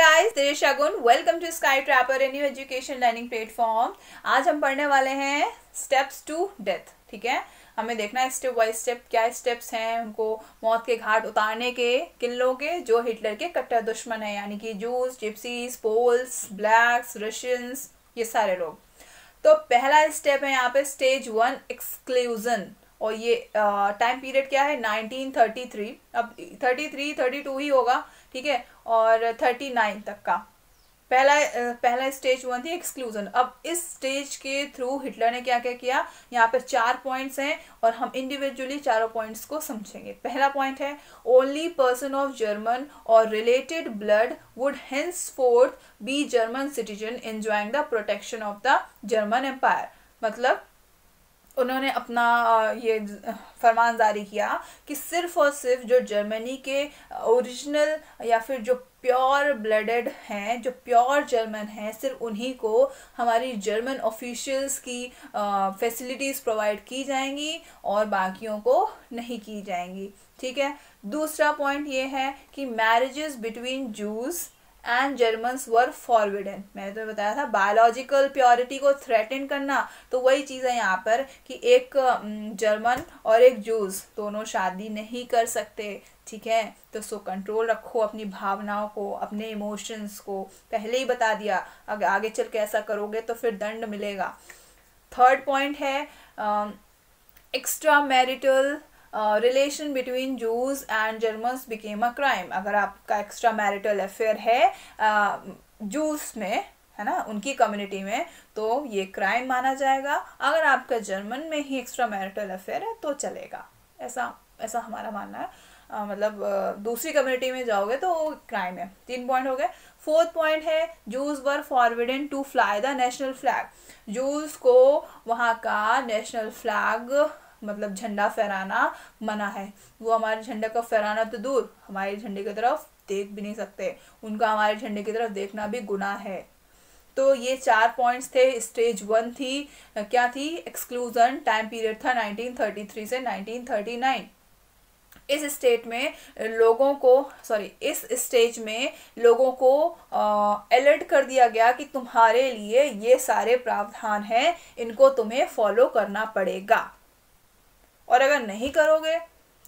guys, this is Shagun. Welcome to Sky Trapper, a new education learning platform. आज हम पढ़ने वाले हैं स्टेप्स टू डेथ. ठीक है, हमें देखना है स्टेप बाय स्टेप क्या स्टेप्स हैं उनको मौत के घाट उतारने के. किन लोगों के? जो हिटलर के कट्टर दुश्मन है, यानी कि Jews, gypsies, Poles, blacks, Russians, ये सारे लोग. तो पहला स्टेप है यहाँ पे स्टेज 1 एक्सक्लूजन. और ये टाइम पीरियड क्या है? 1933. अब 33 32 ही होगा, ठीक है, और 39 तक का पहला स्टेज 1 थी एक्सक्लूजन. अब इस स्टेज के थ्रू हिटलर ने क्या क्या किया? यहाँ पर 4 पॉइंट्स हैं और हम इंडिविजुअली चारों पॉइंट्स को समझेंगे. पहला पॉइंट है ओनली पर्सन ऑफ जर्मन और related blood would henceforth be German citizen enjoying the protection of the German empire. मतलब उन्होंने अपना ये फरमान जारी किया कि सिर्फ और सिर्फ जो जर्मनी के ओरिजिनल या फिर जो प्योर ब्लडेड हैं, जो प्योर जर्मन हैं, सिर्फ उन्हीं को हमारी जर्मन ऑफिशियल्स की फैसिलिटीज़ प्रोवाइड की जाएंगी और बाकियों को नहीं की जाएंगी. ठीक है. दूसरा पॉइंट ये है कि marriages between juice and Germans were forbidden. मैंने तो बताया था बायोलॉजिकल प्योरिटी को थ्रेटन करना, तो वही चीज़ है यहाँ पर कि एक जर्मन और एक जूस दोनों शादी नहीं कर सकते. ठीक है, तो सो कंट्रोल रखो अपनी भावनाओं को, अपने इमोशंस को. पहले ही बता दिया, अगर आगे चल के ऐसा करोगे तो फिर दंड मिलेगा. थर्ड पॉइंट है extra marital relation between Jews and Germans became a crime. अगर आपका एक्स्ट्रा मैरिटल अफेयर है जूस में, है ना, उनकी कम्युनिटी में, तो ये क्राइम माना जाएगा. अगर आपका जर्मन में ही एक्स्ट्रा मैरिटल अफेयर है तो चलेगा. ऐसा हमारा मानना है. मतलब दूसरी कम्युनिटी में जाओगे तो वो क्राइम है. 3 पॉइंट हो गए. फोर्थ पॉइंट है Jews were forbidden to fly the national flag. Jews को वहाँ का नेशनल फ्लैग मतलब झंडा फहराना मना है. वो हमारे झंडे को फहराना तो दूर, हमारे झंडे की तरफ देख भी नहीं सकते. उनका हमारे झंडे की तरफ देखना भी गुनाह है. तो ये 4 पॉइंट्स थे. स्टेज 1 थी क्या थी? एक्सक्लूजन. टाइम पीरियड था 1933 से 1939. इस स्टेज में लोगों को अलर्ट कर दिया गया कि तुम्हारे लिए ये सारे प्रावधान हैं, इनको तुम्हें फॉलो करना पड़ेगा, और अगर नहीं करोगे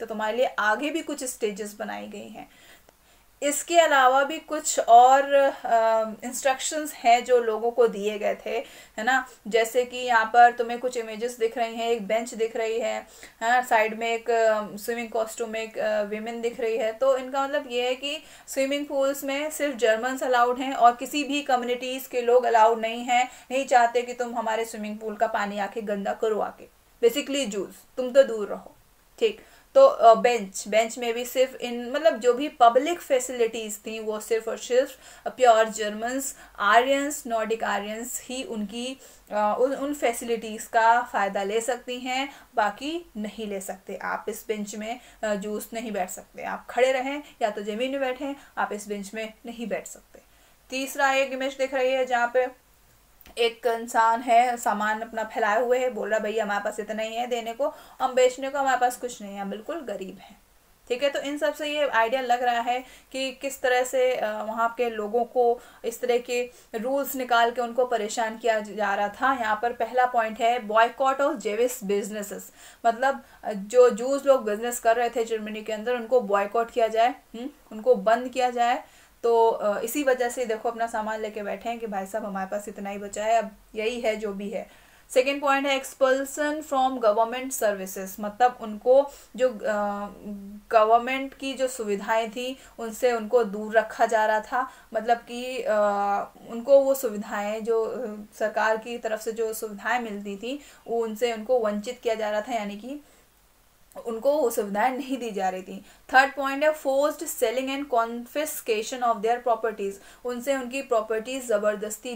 तो तुम्हारे लिए आगे भी कुछ स्टेजेस बनाई गई हैं. इसके अलावा भी कुछ और इंस्ट्रक्शंस हैं जो लोगों को दिए गए थे, है ना. जैसे कि यहाँ पर तुम्हें कुछ इमेजेस दिख रही हैं. एक बेंच दिख रही है, साइड में एक स्विमिंग कॉस्ट्यूम में एक विमेन दिख रही है. तो इनका मतलब ये है कि स्विमिंग पूल्स में सिर्फ जर्मन्स अलाउड हैं और किसी भी कम्युनिटीज़ के लोग अलाउड नहीं हैं. नहीं चाहते कि तुम हमारे स्विमिंग पूल का पानी आके गंदा करो आके. बेसिकली जूस, तुम तो दूर रहो. ठीक. तो बेंच में भी सिर्फ मतलब जो भी पब्लिक फैसिलिटीज़ थी वो सिर्फ और सिर्फ pure Germans, Aryans, Nordic Aryans ही उनकी उन फैसिलिटीज़ का फ़ायदा ले सकती हैं, बाकी नहीं ले सकते. आप इस बेंच में जूस नहीं बैठ सकते. आप खड़े रहें या तो ज़मीन में बैठें, आप इस बेंच में नहीं बैठ सकते. तीसरा एक इमेज दिख रही है जहाँ पे एक इंसान है, सामान अपना फैलाए हुए है, बोल रहा भैया हमारे पास इतना ही है देने को, हम बेचने को हमारे पास कुछ नहीं है, बिल्कुल गरीब है. ठीक है. तो इन सब से ये आइडिया लग रहा है कि किस तरह से वहाँ के लोगों को इस तरह के रूल्स निकाल के उनको परेशान किया जा रहा था. यहाँ पर पहला पॉइंट है बॉयकॉट ऑफ जेविस बिजनेसेस. मतलब जो जूस लोग बिजनेस कर रहे थे जर्मनी के अंदर, उनको बॉयकॉट किया जाए, उनको बंद किया जाए. तो इसी वजह से देखो अपना सामान लेके बैठे हैं कि भाई साहब हमारे पास इतना ही बचा है, अब यही है जो भी है. सेकेंड पॉइंट है एक्सपल्सन फ्रॉम गवर्नमेंट सर्विसेज. मतलब उनको जो गवर्नमेंट की जो सुविधाएं थी उनसे उनको दूर रखा जा रहा था. मतलब कि उनको वो सुविधाएं जो सरकार की तरफ से जो सुविधाएं मिलती थी उनसे उनको वंचित किया जा रहा था, यानी कि उनको वो सुविधाएं नहीं दी जा रही थी. थर्ड पॉइंट है forced selling and confiscation of their properties. उनसे उनकी प्रॉपर्टीज ज़बरदस्ती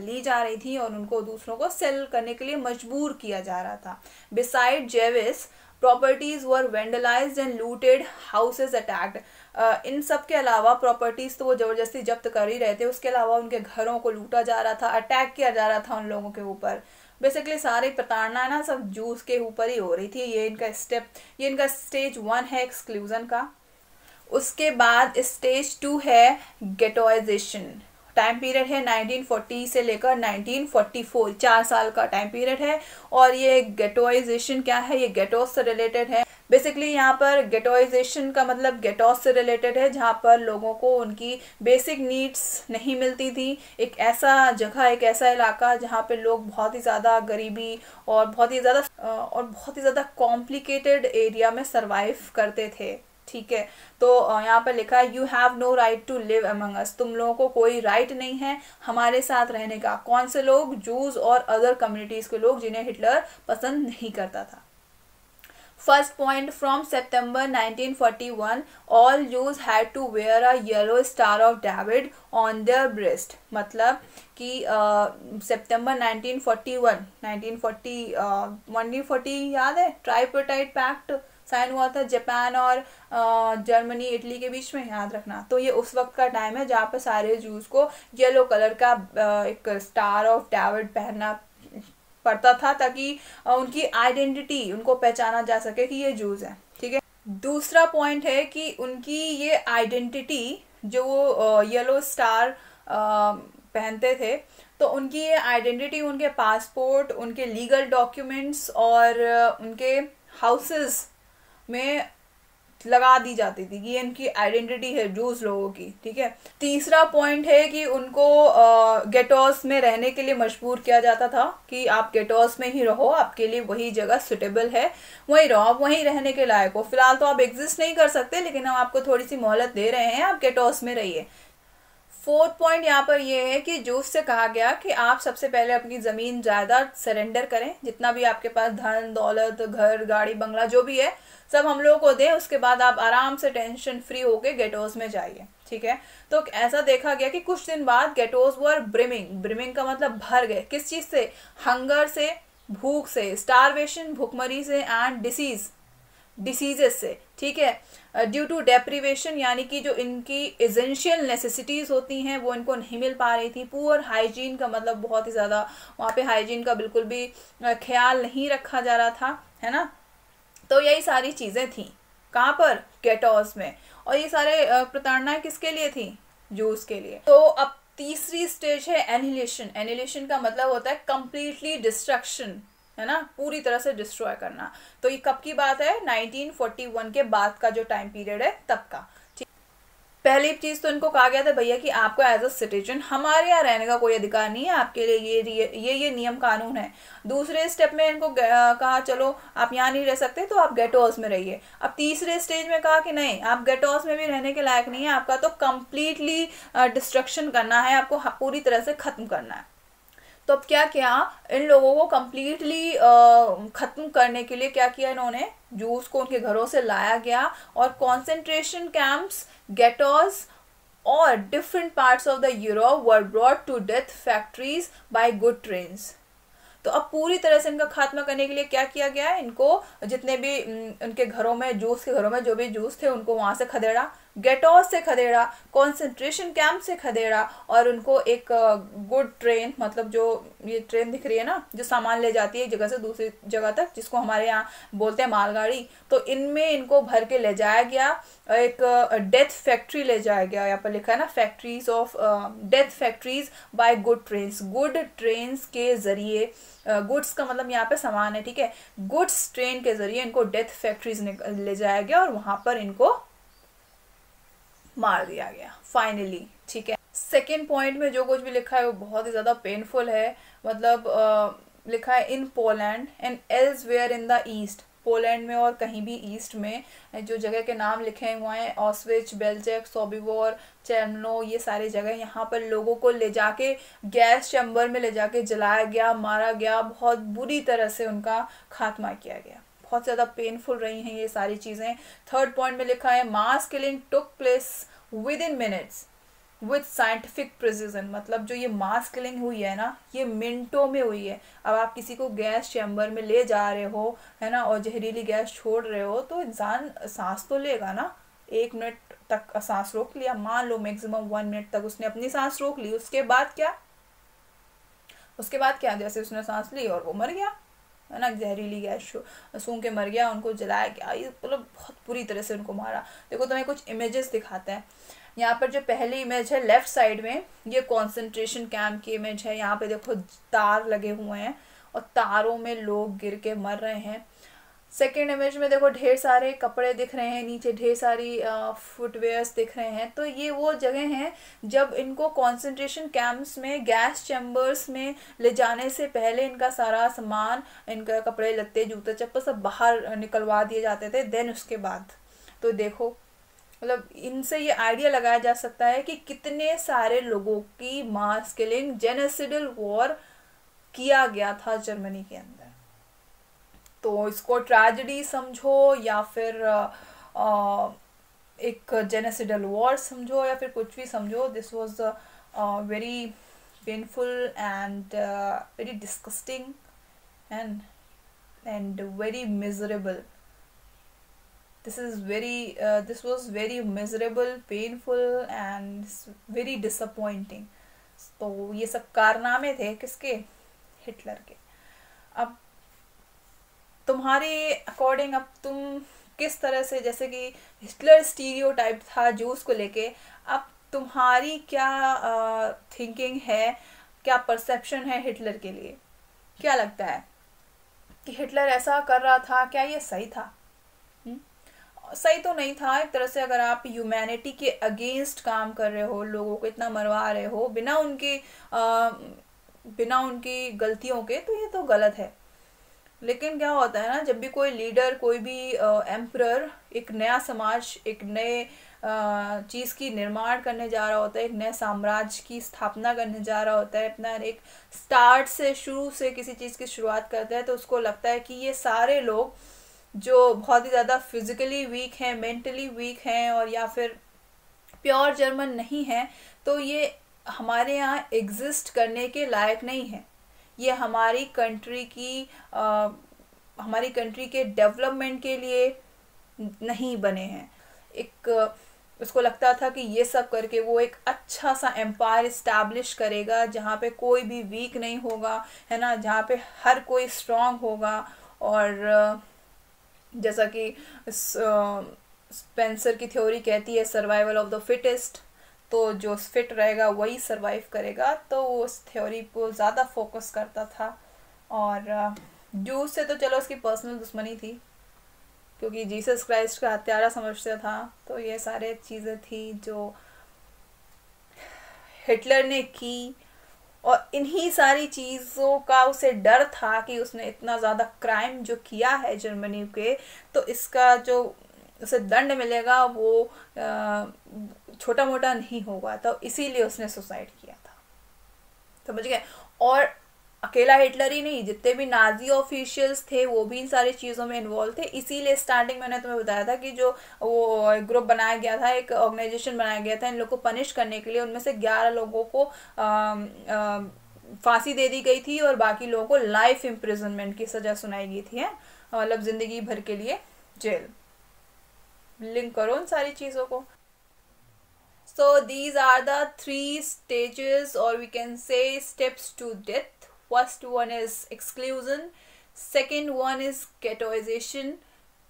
ली जा रही थी और उनको दूसरों को सेल करने के लिए मजबूर किया जा रहा था. Besides Jewish properties were vandalised and looted, houses attacked. इन सब के अलावा प्रॉपर्टीज तो वो ज़बरदस्ती जब्त कर ही रहे थे, उसके अलावा उनके घरों को लूटा जा रहा था, अटैक किया जा रहा था उन लोगों के ऊपर. बेसिकली सारी प्रताड़ना ना सब जूस के ऊपर ही हो रही थी. ये इनका स्टेज 1 है एक्सक्लूजन का. उसके बाद स्टेज 2 है गेटोइजेशन। टाइम पीरियड है 1940 से लेकर 1944, 4 साल का टाइम पीरियड है। और ये गेटोइजेशन क्या है, ये गेटोस से रिलेटेड है। बेसिकली यहाँ पर गेटोइजेशन का मतलब गेटोस से रिलेटेड है, जहाँ पर लोगों को उनकी बेसिक नीड्स नहीं मिलती थी। एक ऐसा जगह, एक ऐसा इलाका जहाँ पे लोग बहुत ही ज़्यादा गरीबी और बहुत ही ज़्यादा कॉम्प्लिकेटेड एरिया में सरवाइव करते थे। ठीक है, तो यहाँ पर लिखा है you have no right to live among us, तुम लोगों को कोई राइट नहीं है हमारे साथ रहने का। कौन से लोग? जूस और अदर कम्युनिटीज के लोग जिन्हें हिटलर पसंद नहीं करता था। First point, from September 1941, all Jews had to wear a yellow Star of David on their breast। मतलब कि सितंबर 1940 याद है, ट्राइपार्टाइट पैक्ट साइन हुआ था जापान और जर्मनी इटली के बीच में, याद रखना। तो ये उस वक्त का टाइम है जहाँ पे सारे जूस को येलो कलर का एक स्टार ऑफ डेविड पहनना पड़ता था, ताकि उनकी आइडेंटिटी, उनको पहचाना जा सके कि ये जूस हैं। ठीक है, दूसरा पॉइंट है कि उनकी ये आइडेंटिटी, जो वो येलो स्टार पहनते थे, तो उनकी ये आइडेंटिटी उनके पासपोर्ट, उनके लीगल डॉक्यूमेंट्स और उनके हाउसेस में लगा दी जाती थी कि ये इनकी आइडेंटिटी है जूस लोगों की। ठीक है, तीसरा पॉइंट है कि उनको गेटोस में रहने के लिए मजबूर किया जाता था कि आप गेटोस में ही रहो, आपके लिए वही जगह सुटेबल है, वहीं रहो, आप वहीं रहने के लायक हो। फिलहाल तो आप एग्जिस्ट नहीं कर सकते, लेकिन हम आपको थोड़ी सी मोहलत दे रहे हैं, आप गेटोस में रहिए। फोर्थ पॉइंट यहाँ पर ये है कि जूस से कहा गया कि आप सबसे पहले अपनी ज़मीन जायदाद सरेंडर करें, जितना भी आपके पास धन दौलत, घर, गाड़ी, बंगला जो भी है, सब हम लोगों को दें। उसके बाद आप आराम से टेंशन फ्री होके गेटोस में जाइए। ठीक है, तो ऐसा देखा गया कि कुछ दिन बाद गेटोस वर ब्रिमिंग का मतलब भर गए। किस चीज़ से? हंगर से, भूख से, स्टारवेशन, भूखमरी से, एंड डिसीजेस से। ठीक है, ड्यू टू डेप्रीवेशन, यानी कि जो इनकी एसेंशियल नेसेसिटीज़ होती हैं वो इनको नहीं मिल पा रही थी। पुअर हाइजीन का मतलब बहुत ही ज़्यादा वहाँ पे हाइजीन का बिल्कुल भी ख्याल नहीं रखा जा रहा था, है ना। तो यही सारी चीज़ें थी कहाँ पर? गेटोस में। और ये सारे प्रताड़नाएं किसके लिए थी? जूस के लिए। तो अब तीसरी स्टेज है एनिहिलेशन। एनिहिलेशन का मतलब होता है कंप्लीटली डिस्ट्रक्शन, है ना, पूरी तरह से डिस्ट्रॉय करना। तो ये कब की बात है? 1941 के बाद का जो टाइम पीरियड है तब का। ठीक, पहली चीज तो इनको कहा गया था भैया कि आपको एज अ सिटीजन हमारे यहाँ रहने का कोई अधिकार नहीं है, आपके लिए ये नियम कानून है। दूसरे स्टेप में इनको कहा चलो आप यहाँ नहीं रह सकते तो आप गेटोस में रहिए। अब तीसरे स्टेज में कहा कि नहीं, आप गेटोस में भी रहने के लायक नहीं है, आपका तो कंप्लीटली डिस्ट्रक्शन करना है, आपको पूरी तरह से खत्म करना है। तो अब क्या किया, इन लोगों को कम्प्लीटली ख़त्म करने के लिए क्या किया इन्होंने? जूस को उनके घरों से लाया गया और कॉन्सेंट्रेशन कैंप्स, गेटोस और different parts of the Europe were brought to death factories by good trains. तो अब पूरी तरह से इनका खात्मा करने के लिए क्या किया गया है? इनको जितने भी उनके घरों में, जूस के घरों में जो भी जूस थे, उनको वहां से खदेड़ा, गेटोस से खदेड़ा, कॉन्सेंट्रेशन कैंप से खदेड़ा, और उनको एक गुड ट्रेन, मतलब जो ये ट्रेन दिख रही है ना, जो सामान ले जाती है एक जगह से दूसरी जगह तक, जिसको हमारे यहाँ बोलते हैं मालगाड़ी, तो इनमें इनको भर के ले जाया गया। एक डेथ फैक्ट्री ले जाया गया, यहाँ पर लिखा है ना, factories of death factories by good trains. Good trains के जरिए, गुड्स का मतलब यहाँ पे सामान है, ठीक है, गुड्स ट्रेन के जरिए इनको डेथ फैक्ट्रीज ले जाया गया और वहां पर इनको मार दिया गया फाइनली। ठीक है, सेकेंड पॉइंट में जो कुछ भी लिखा है वो बहुत ही ज्यादा पेनफुल है। मतलब लिखा है in Poland and elsewhere in the east, Poland में और कहीं भी ईस्ट में जो जगह के नाम लिखे हुए हैं, ऑस्विच, बेल्जेक, सोबिवोर, चेर्नो, ये सारी जगह, यहाँ पर लोगों को ले जाके गैस चैम्बर में ले जाके जलाया गया, मारा गया, बहुत बुरी तरह से उनका खात्मा किया गया। बहुत ज़्यादा पेनफुल रही हैं ये सारी चीज़ें। थर्ड पॉइंट में लिखा है mass killing took place with in minutes with scientific precision. मतलब जो ये मास किलिंग हुई है ना, ये मिनटों में हुई है। अब आप किसी को गैस चैम्बर में ले जा रहे हो, है ना, और जहरीली गैस छोड़ रहे हो, तो इंसान सांस तो लेगा ना। 1 मिनट तक सांस रोक लिया, मान लो मैक्सिमम 1 मिनट तक उसने अपनी सांस रोक ली, उसके बाद क्या, जैसे उसने सांस ली और वो मर गया। है ना, जहरीली गैस सूंघ के मर गया, उनको जलाया गया, ये मतलब बहुत बुरी तरह से उनको मारा। देखो तुम्हें कुछ इमेजेस दिखाते हैं। यहाँ पर जो पहली इमेज है लेफ्ट साइड में, ये कॉन्सेंट्रेशन कैंप की इमेज है। यहाँ पे देखो तार लगे हुए हैं और तारों में लोग गिर के मर रहे हैं। सेकेंड इमेज में देखो ढेर सारे कपड़े दिख रहे हैं, नीचे ढेर सारी फुटवेयर्स दिख रहे हैं। तो ये वो जगह हैं जब इनको कॉन्सेंट्रेशन कैंप्स में गैस चैम्बर्स में ले जाने से पहले इनका सारा सामान, इनका कपड़े लत्ते जूते चप्पल सब बाहर निकलवा दिए जाते थे, देन उसके बाद। तो देखो मतलब इनसे ये आइडिया लगाया जा सकता है कि कितने सारे लोगों की मास किलिंग, जेनोसाइडल वॉर किया गया था जर्मनी के अंदर। तो इसको ट्रेजेडी समझो या फिर एक जेनोसाइडल वॉर समझो या फिर कुछ भी समझो, this was very painful and very disgusting and very miserable. this was very miserable, painful and very disappointing. तो ये सब कारनामे थे किसके? हिटलर के। अब तुम्हारे अकॉर्डिंग अब तुम किस तरह से, जैसे कि हिटलर स्टीरियोटाइप था जूस को लेके, अब तुम्हारी क्या थिंकिंग है, क्या परसेप्शन है हिटलर के लिए? क्या लगता है कि हिटलर ऐसा कर रहा था, क्या ये सही था? सही तो नहीं था एक तरह से। अगर आप ह्यूमैनिटी के अगेंस्ट काम कर रहे हो, लोगों को इतना मरवा रहे हो बिना उनकी गलतियों के, तो ये तो गलत है। लेकिन क्या होता है ना, जब भी कोई लीडर, कोई भी एम्परर एक नया समाज, एक नए चीज़ की निर्माण करने जा रहा होता है, एक नए साम्राज्य की स्थापना करने जा रहा होता है, अपना एक स्टार्ट से, शुरू से किसी चीज़ की शुरुआत करता है, तो उसको लगता है कि ये सारे लोग जो बहुत ही ज़्यादा फिजिकली वीक हैं, मेंटली वीक हैं और या फिर प्योर जर्मन नहीं है, तो ये हमारे यहाँ एग्जिस्ट करने के लायक नहीं है। ये हमारी कंट्री के डेवलपमेंट के लिए नहीं बने हैं। उसको लगता था कि ये सब करके वो एक अच्छा सा एम्पायर इस्टेब्लिश करेगा जहाँ पे कोई भी वीक नहीं होगा, है ना, जहाँ पे हर कोई स्ट्रांग होगा। और जैसा कि स्पेंसर की थ्योरी कहती है सर्वाइवल ऑफ द फिटेस्ट, तो जो फिट रहेगा वही सरवाइव करेगा। तो वो उस थ्योरी को ज़्यादा फोकस करता था। और जूस से तो चलो उसकी पर्सनल दुश्मनी थी, क्योंकि जीसस क्राइस्ट का हत्यारा समझता था। तो ये सारे चीज़ें थी जो हिटलर ने की, और इन्हीं सारी चीज़ों का उसे डर था कि उसने इतना ज़्यादा क्राइम जो किया है जर्मनी के, तो इसका जो उसे दंड मिलेगा वो छोटा मोटा नहीं होगा। तो इसीलिए उसने सुसाइड किया था, समझ गए। और अकेला हिटलर ही नहीं, जितने भी नाजी ऑफिशियल्स थे वो भी इन सारी चीज़ों में इन्वॉल्व थे। इसीलिए स्टार्टिंग मैंने तुम्हें बताया था कि जो वो ग्रुप बनाया गया था, एक ऑर्गेनाइजेशन बनाया गया था इन लोगों को पनिश करने के लिए, उनमें से 11 लोगों को फांसी दे दी गई थी और बाकी लोगों को लाइफ इम्प्रिजनमेंट की सज़ा सुनाई गई थी, मतलब ज़िंदगी भर के लिए जेल। लिंक करो उन सारी चीज़ों को। So these are the 3 stages, or we can say steps to death. First one is exclusion, second one is ghettoization,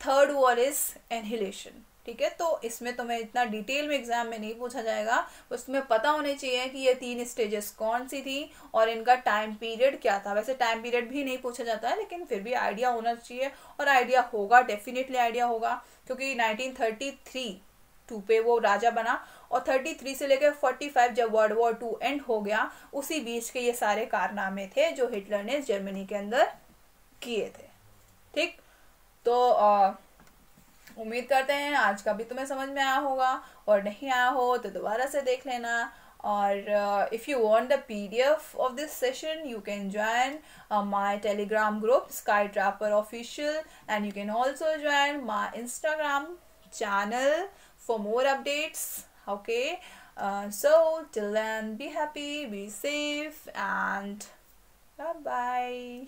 third one is annihilation. ठीक है, तो इसमें तुम्हें इतना डिटेल में एग्जाम में नहीं पूछा जाएगा, बस तुम्हें पता होने चाहिए कि ये 3 स्टेजेस कौन सी थी और इनका टाइम पीरियड क्या था। वैसे टाइम पीरियड भी नहीं पूछा जाता है, लेकिन फिर भी आइडिया होना चाहिए, और आइडिया होगा, डेफिनेटली आइडिया होगा, क्योंकि 1932 पे वो राजा बना और 33 से लेकर 45 जब वर्ल्ड वॉर 2 एंड हो गया, उसी बीच के ये सारे कारनामे थे जो हिटलर ने जर्मनी के अंदर किए थे। ठीक, तो उम्मीद करते हैं आज का भी तुम्हें समझ में आया होगा, और नहीं आया हो तो दोबारा से देख लेना। और if you want the PDF of this session, you can join my Telegram group Skytrapper Official, and you can also join my Instagram channel for more updates. Okay, so till then, be happy, be safe, and bye bye.